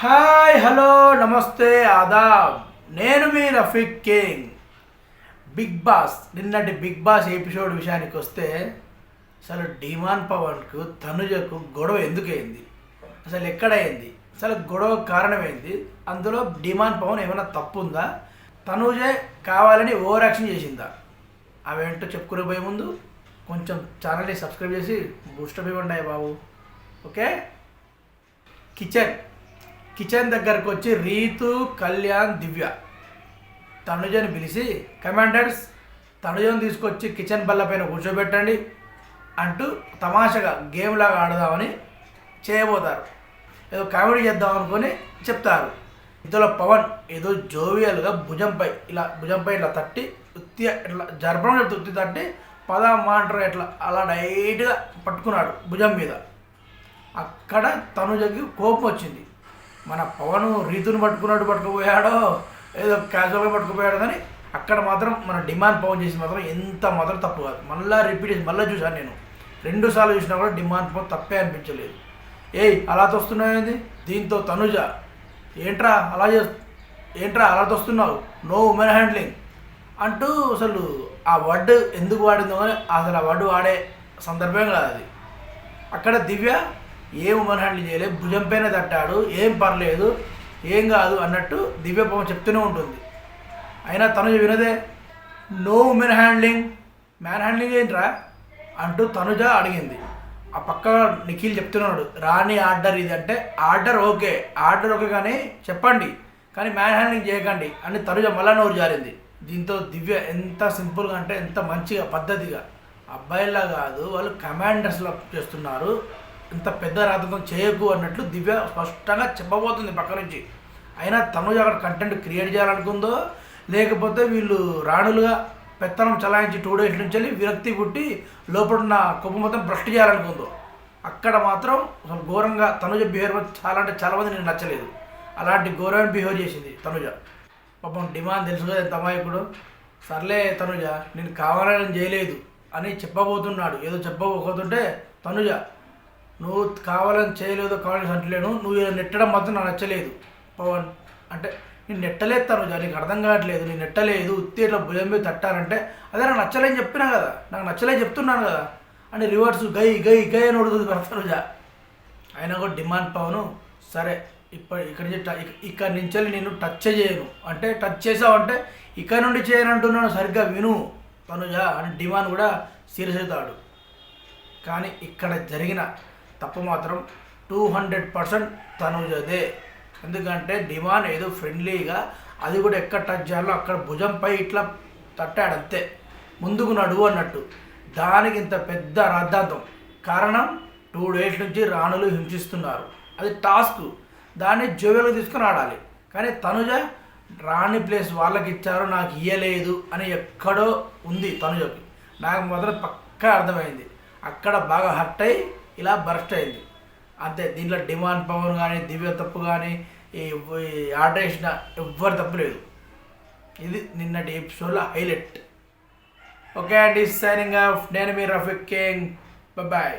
Hi hello నమస్తే ఆదాబ్. నేను మీ Rafiq king. Big boss నిన్నటి బిగ్ బాస్ ఎపిసోడ్ విషయానికి వస్తే అసలు డిమాన్ పవన్కు తనుజకు గొడవ ఎందుకైంది, అసలు ఎక్కడైంది, అసలు గొడవ కారణమైంది, అందులో డిమాన్ పవన్ ఏమైనా తప్పు ఉందా, తనుజే కావాలని ఓవర్ యాక్షన్ చేసిందా, అవేంటో చెప్పుకునే పోయే ముందు కొంచెం ఛానల్ని సబ్స్క్రైబ్ చేసి బూస్టప్ ఇవ్వండి బాబు. ఓకే. కిచెన్ దగ్గరకు వచ్చి రీతు, కళ్యాణ్, దివ్య తనుజని పిలిచి కమాండర్స్ తనుజను తీసుకొచ్చి కిచెన్ బల్ల పైన కూర్చోబెట్టండి అంటూ తమాషగా గేమ్ లాగా ఆడదామని చేయబోతారు. ఏదో కామెడీ చేద్దాం అనుకొని చెప్తారు. ఇందులో పవన్ ఏదో జోవియల్గా భుజంపై ఇలా తట్టి ఇట్లా జరపడం చెప్తే తట్టి మాంటారు ఎట్లా అలా డైట్గా పట్టుకున్నాడు భుజం మీద. అక్కడ తనుజకి కోపం వచ్చింది. మన పవన్ రీతుని పట్టుకుపోయాడో ఏదో క్యాజువల్గా పట్టుకుపోయాడు, కానీ అక్కడ మాత్రం మన డిమాండ్ పవన్ చేసి మాత్రం ఎంత మాత్రం తప్పు కాదు. మళ్ళీ రిపీట్ చేసి మళ్ళీ చూశాను నేను 2 సార్లు చూసినా కూడా డిమాండ్ పవన్ తప్పే అనిపించలేదు. అలా తొస్తున్నాయింది. దీంతో తనుజ ఏంట్రా అలా తొస్తున్నావు, నో ఉమెన్ హ్యాండ్లింగ్ అంటూ అసలు ఆ వర్డ్ ఎందుకు వాడిందో కానీ అసలు ఆ వర్డ్ వాడే సందర్భం కాదు అది. అక్కడ దివ్య ఏం ఉమెన్ హ్యాండిల్ చేయలేదు, భుజం పైన తట్టాడు, ఏం పర్లేదు, ఏం కాదు అన్నట్టు దివ్య పవన్ చెప్తూనే ఉంటుంది. అయినా తనుజ వినదే. No women handling, man handling ఏంట్రా అంటూ తనుజ అడిగింది. ఆ పక్క నిఖిల్ చెప్తున్నాడు రాని ఆర్డర్ ఇది అంటే ఆర్డర్ ఓకే కానీ చెప్పండి, కానీ మ్యాన్ హ్యాండ్లింగ్ చేయకండి అని తనుజ మళ్ళా నోరు జారింది. దీంతో దివ్య ఎంత సింపుల్గా అంటే ఎంత మంచిగా పద్ధతిగా, అబ్బాయిలా కాదు వాళ్ళు కమాండర్స్లో చేస్తున్నారు, ఇంత పెద్ద రాతకం చేయకు అన్నట్లు దివ్య స్పష్టంగా చెప్పబోతుంది పక్క నుంచి. అయినా తనుజ అక్కడ కంటెంట్ క్రియేట్ చేయాలనుకుందో, లేకపోతే వీళ్ళు రాణులుగా పెత్తనం చలాయించి 2 days నుంచి వెళ్ళి విరక్తి పుట్టి లోపల ఉన్న కొప్పు మొత్తం భ్రష్టు చేయాలనుకుందో, అక్కడ మాత్రం అసలు ఘోరంగా తనుజ బిహేవియర్ చాలా మంది నేను నచ్చలేదు. అలాంటి ఘోరమైన బిహేవ్ చేసింది తనుజ. పాపం డిమాండ్ తెలుసు కదా ఎంత అమాయకుడు. సర్లే తనుజ నేను కావాలని చేయలేదు అని చెప్పబోతున్నాడు. ఏదో చెప్పబోతుంటే తనుజ నువ్వు కావాలని చేయలేదు, కావాలని అంటలేను, నువ్వు నెట్టడం మాత్రం నాకు నచ్చలేదు పవన్ అంటే. నేను నెట్టలేదు తనుజ, నీకు అర్థం కావట్లేదు, నేను నెట్టలేదు, ఉత్తి ఇట్లా భుజం మీద తట్టానంటే అదే నాకు నచ్చలేని చెప్పినా కదా, నాకు నచ్చలేదు చెప్తున్నాను కదా అని రివర్స్ గై అని ఉడుతుంది తనుజ. అయినా కూడా డిమాండ్ పవను సరే ఇక్కడి నుంచి నేను టచ్ చేయను అంటే, టచ్ చేసావంటే ఇక్కడ నుండి చేయను అంటున్నాను, సరిగ్గా విను తనుజ అని డిమాండ్ కూడా సీరియస్ అవుతాడు. కానీ ఇక్కడ జరిగిన తప్పు మాత్రం 200% తనుజదే. ఎందుకంటే డిమాండ్ ఏదో ఫ్రెండ్లీగా అది కూడా ఎక్కడ టచ్ చేయాలో అక్కడ భుజంపై ఇట్లా తట్టాడు అంతే, ముందుకు నడువు అన్నట్టు. దానికి ఇంత పెద్ద రాద్ధాంతం కారణం 2 days నుంచి రాణులు హింసిస్తున్నారు, అది టాస్క్, దాన్ని జోవెల్గా తీసుకుని ఆడాలి. కానీ తనుజ రాణి ప్లేస్ వాళ్ళకి ఇచ్చారు, నాకు ఇయ్యలేదు అని ఎక్కడో ఉంది తనుజకి. నాకు మొదట పక్కా అర్థమైంది. అక్కడ బాగా హర్ట్ అయ్యి ఇలా బర్స్ట్ అయింది అంతే. దీంట్లో డిమాండ్ పవన్ కానీ దివ్య తప్పు కానీ ఈ ఆర్డర్ వేసిన ఎవ్వరు తప్పు లేదు. ఇది నిన్నటి ఎపిసోడ్లో హైలైట్. ఓకే అండి, సైనింగ్ ఆఫ్. నేను మీ రఫీక్ కింగ్. బాయ్.